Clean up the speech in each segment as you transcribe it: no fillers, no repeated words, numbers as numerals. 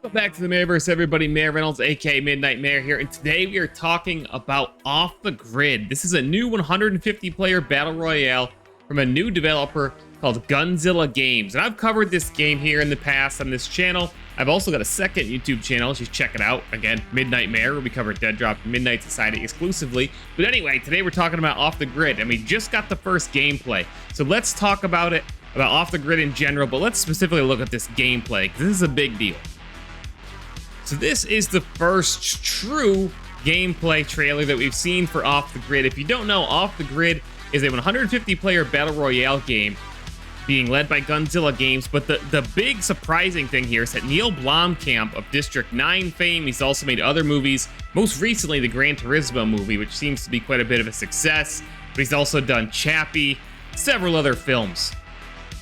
Welcome back to the Mayverse, everybody. Mayor Reynolds, aka Midnight Mayor here, and today we are talking about Off the Grid. This is a new 150-player battle royale from a new developer called Gunzilla Games, and I've covered this game here in the past on this channel. I've also got a second YouTube channel, so check it out. Again, Midnight Mayor, where we cover Dead Drop and Midnight Society exclusively. But anyway, today we're talking about Off the Grid, and we just got the first gameplay. So let's talk about it, about Off the Grid in general, but let's specifically look at this gameplay, because this is a big deal. So this is the first true gameplay trailer that we've seen for Off the Grid. If you don't know, Off the Grid is a 150-player battle royale game being led by Gunzilla Games, but the big surprising thing here is that Neil Blomkamp of District 9 fame, he's also made other movies, most recently the Gran Turismo movie, which seems to be quite a bit of a success, but he's also done Chappie, several other films.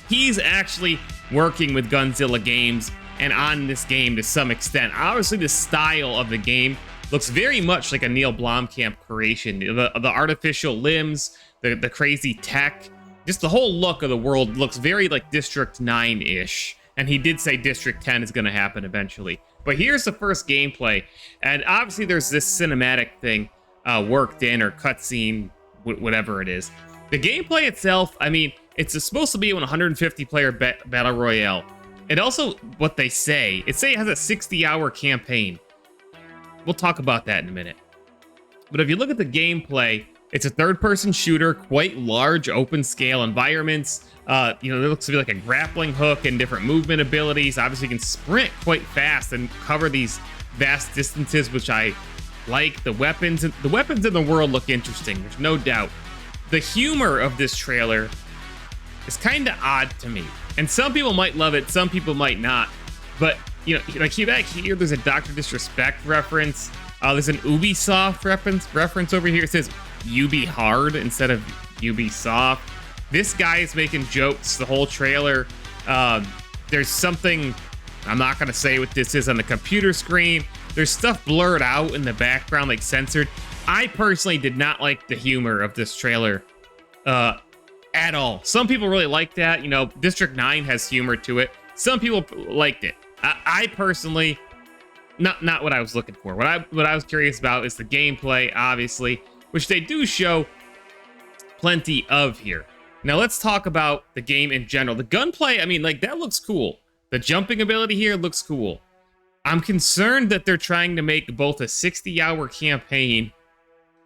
He's actually working with Gunzilla Games and on this game to some extent. Obviously, the style of the game looks very much like a Neil Blomkamp creation. The artificial limbs, the crazy tech, just the whole look of the world looks very like District 9-ish. And he did say District 10 is going to happen eventually. But here's the first gameplay. And obviously, there's this cinematic thing worked in, or cutscene, whatever it is. The gameplay itself, I mean, it's supposed to be a 150-player battle royale. It also, what they say, it has a 60-hour campaign. We'll talk about that in a minute. But if you look at the gameplay, it's a third-person shooter, quite large, open-scale environments. There looks to be like a grappling hook and different movement abilities. Obviously, you can sprint quite fast and cover these vast distances, which I like. The weapons in the world look interesting, there's no doubt. The humor of this trailer is kind of odd to me. And some people might love it, some people might not. But, like back here, there's a Dr. Disrespect reference. There's an Ubisoft reference over here. It says Ubi Hard instead of Ubisoft. This guy is making jokes the whole trailer. There's something, I'm not going to say what this is on the computer screen. There's stuff blurred out in the background, like censored. I personally did not like the humor of this trailer at all. Some people really like that. District 9 has humor to it. Some people liked it. I personally, not what I was looking for. What I was curious about is the gameplay, obviously, which they do show plenty of here. Now let's talk about the game in general. The gunplay, I mean, like, that looks cool. The jumping ability here looks cool. I'm concerned that they're trying to make both a 60-hour campaign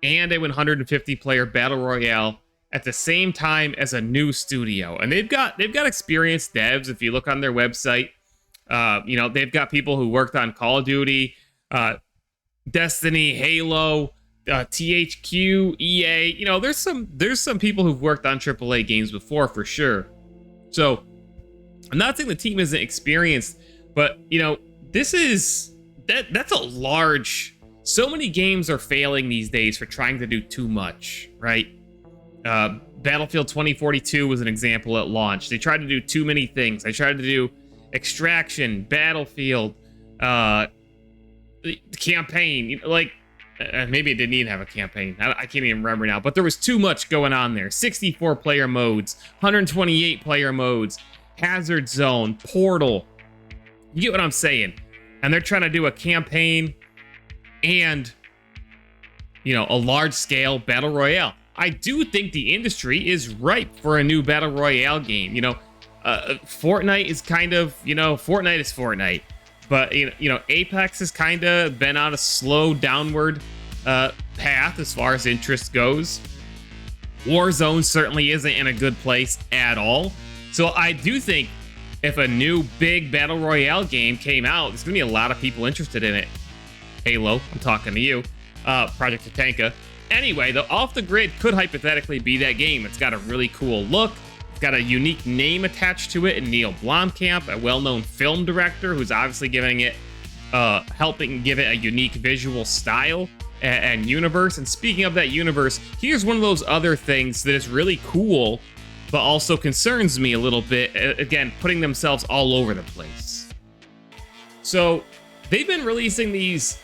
and a 150-player battle royale at the same time as a new studio. And they've got experienced devs. If you look on their website, they've got people who worked on Call of Duty, Destiny, Halo, THQ, EA. There's some people who've worked on AAA games before, for sure. So I'm not saying the team isn't experienced, but that's a large. So many games are failing these days for trying to do too much, right? Battlefield 2042 was an example at launch. They tried to do too many things. They tried to do Extraction, Battlefield, campaign. Maybe it didn't even have a campaign. I can't even remember now. But there was too much going on there. 64-player modes, 128-player modes, Hazard Zone, Portal. You get what I'm saying? And they're trying to do a campaign and, a large-scale battle royale. I do think the industry is ripe for a new battle royale game. Fortnite is kind of, Fortnite is Fortnite. But, Apex has kind of been on a slow downward path as far as interest goes. Warzone certainly isn't in a good place at all. So I do think if a new big battle royale game came out, there's going to be a lot of people interested in it. Halo, I'm talking to you. Project Tatanka. Anyway, the Off the Grid could hypothetically be that game. It's got a really cool look. It's got a unique name attached to it in Neil Blomkamp, a well-known film director who's obviously giving it, helping give it a unique visual style and universe. And speaking of that universe, here's one of those other things that is really cool, but also concerns me a little bit. Again, putting themselves all over the place. So they've been releasing these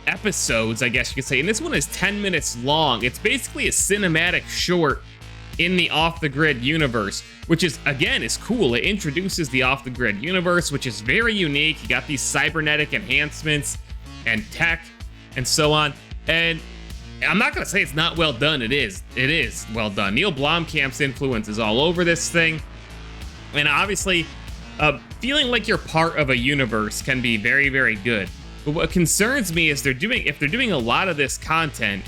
episodes, I guess you could say, and this one is 10 minutes long. It's basically a cinematic short in the off-the-grid universe, which is, again, is cool. It introduces the off-the-grid universe, which is very unique. You got these cybernetic enhancements and tech and so on. And I'm not going to say it's not well done. It is. It is well done. Neil Blomkamp's influence is all over this thing. And obviously, feeling like you're part of a universe can be very, very good. But what concerns me is if they're doing a lot of this content,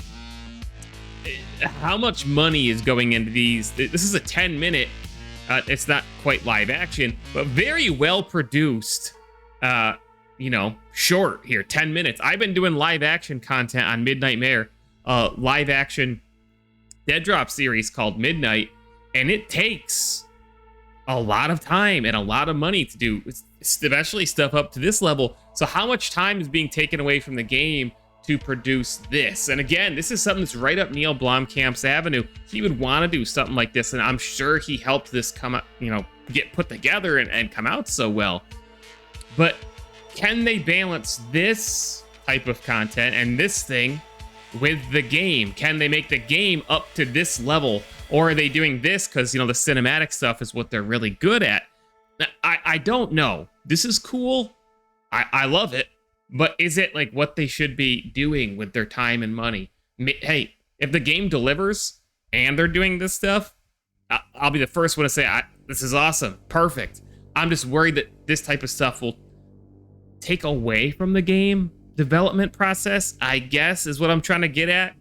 how much money is going into these? This is a 10-minute, it's not quite live action, but very well produced, short here, 10 minutes. I've been doing live action content on Midnight Mare, live action Dead Drop series called Midnight, and it takes a lot of time and a lot of money to do, especially stuff up to this level. So how much time is being taken away from the game to produce this? And again, this is something that's right up Neil Blomkamp's avenue. He would want to do something like this, and I'm sure he helped this come up, get put together and come out so well. But can they balance this type of content and this thing with the game? Can they make the game up to this level? Or are they doing this because, the cinematic stuff is what they're really good at? I don't know. This is cool. I love it. But is it like what they should be doing with their time and money? Hey, if the game delivers and they're doing this stuff, I'll be the first one to say, this is awesome. Perfect. I'm just worried that this type of stuff will take away from the game development process, I guess, is what I'm trying to get at.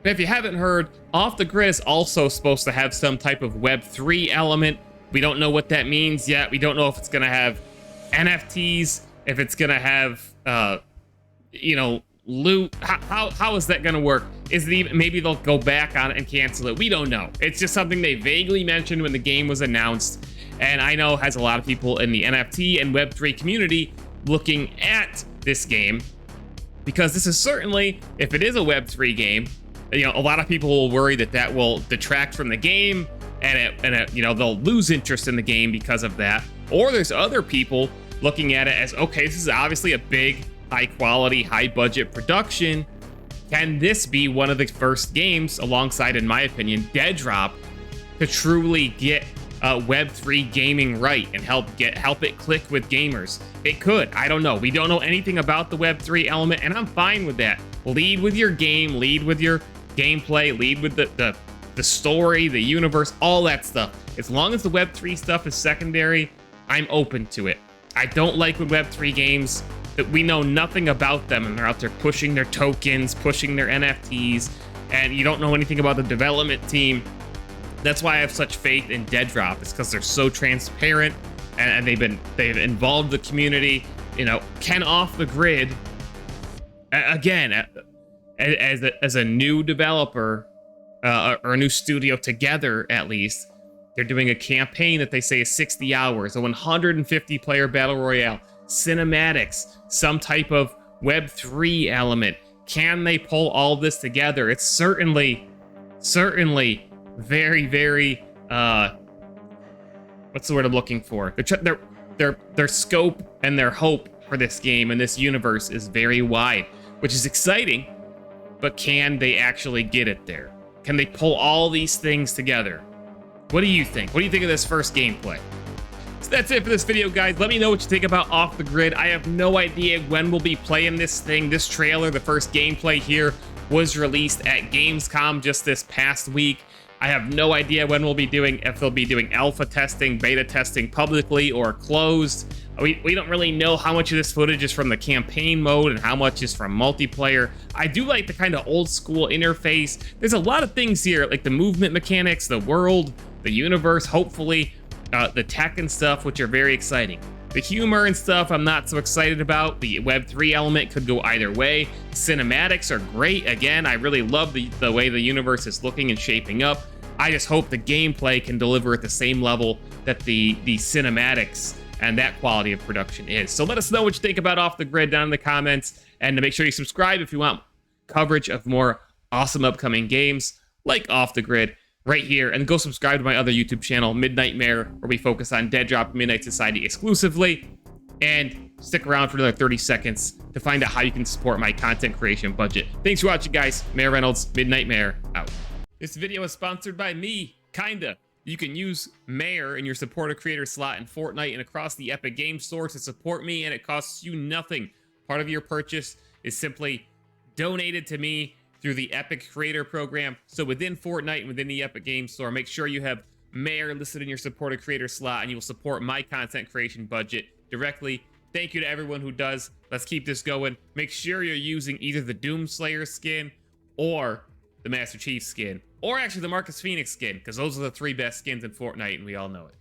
But if you haven't heard, Off the Grid is also supposed to have some type of Web3 element. We don't know what that means yet. We don't know if it's going to have NFTs, if it's going to have, loot. How is that going to work? Is it even, maybe they'll go back on it and cancel it? We don't know. It's just something they vaguely mentioned when the game was announced. And I know has a lot of people in the NFT and Web3 community looking at this game, because this is certainly, if it is a Web3 game, a lot of people will worry that will detract from the game, and they'll lose interest in the game because of that. Or there's other people looking at it as, okay, this is obviously a big, high quality, high budget production. Can this be one of the first games, alongside, in my opinion, Dead Drop, to truly get Web3 gaming right and help it click with gamers? It could. I don't know. We don't know anything about the Web3 element, and I'm fine with that. Lead with your game, lead with your gameplay, lead with the story, the universe, all that stuff. As long as the Web3 stuff is secondary, I'm open to it. I don't like when Web3 games that we know nothing about them and they're out there pushing their tokens, pushing their NFTs, and you don't know anything about the development team. That's why I have such faith in Dead Drop, is because they're so transparent and they've involved the community. Can Off the Grid, again, as a new developer or a new studio together, at least, they're doing a campaign that they say is 60 hours, a 150 player battle royale, cinematics, some type of Web3 element. Can they pull all this together? It's certainly very, very, what's the word I'm looking for? Their scope and their hope for this game and this universe is very wide, which is exciting, but can they actually get it there? Can they pull all these things together? What do you think? What do you think of this first gameplay? So that's it for this video, guys. Let me know what you think about Off the Grid. I have no idea when we'll be playing this thing. This trailer, the first gameplay here, was released at Gamescom just this past week. I have no idea when we'll be doing, if they'll be doing alpha testing, beta testing publicly or closed. We don't really know how much of this footage is from the campaign mode and how much is from multiplayer. I do like the kind of old school interface. There's a lot of things here, like the movement mechanics, the world, the universe, hopefully, the tech and stuff, which are very exciting. The humor and stuff I'm not so excited about. The Web3 element could go either way. Cinematics are great. Again, I really love the way the universe is looking and shaping up. I just hope the gameplay can deliver at the same level that the cinematics and that quality of production is. So let us know what you think about Off the Grid down in the comments, and to make sure you subscribe if you want coverage of more awesome upcoming games like Off the Grid right here, and go subscribe to my other YouTube channel, Midnight Mare, where we focus on Dead Drop and Midnight Society exclusively, and stick around for another 30 seconds to find out how you can support my content creation budget. Thanks for watching, guys. Mayor Reynolds, Midnight Mare, out. This video is sponsored by me, kinda. You can use Mayor in your support a creator slot in Fortnite and across the Epic Games Store to support me, and it costs you nothing. Part of your purchase is simply donated to me through the Epic Creator Program. So within Fortnite and within the Epic Games Store, make sure you have Mayor listed in your support a creator slot, and you will support my content creation budget directly. Thank you to everyone who does. Let's keep this going. Make sure you're using either the Doomslayer skin or the Master Chief skin, or actually the Marcus Phoenix skin, because those are the 3 best skins in Fortnite, and we all know it.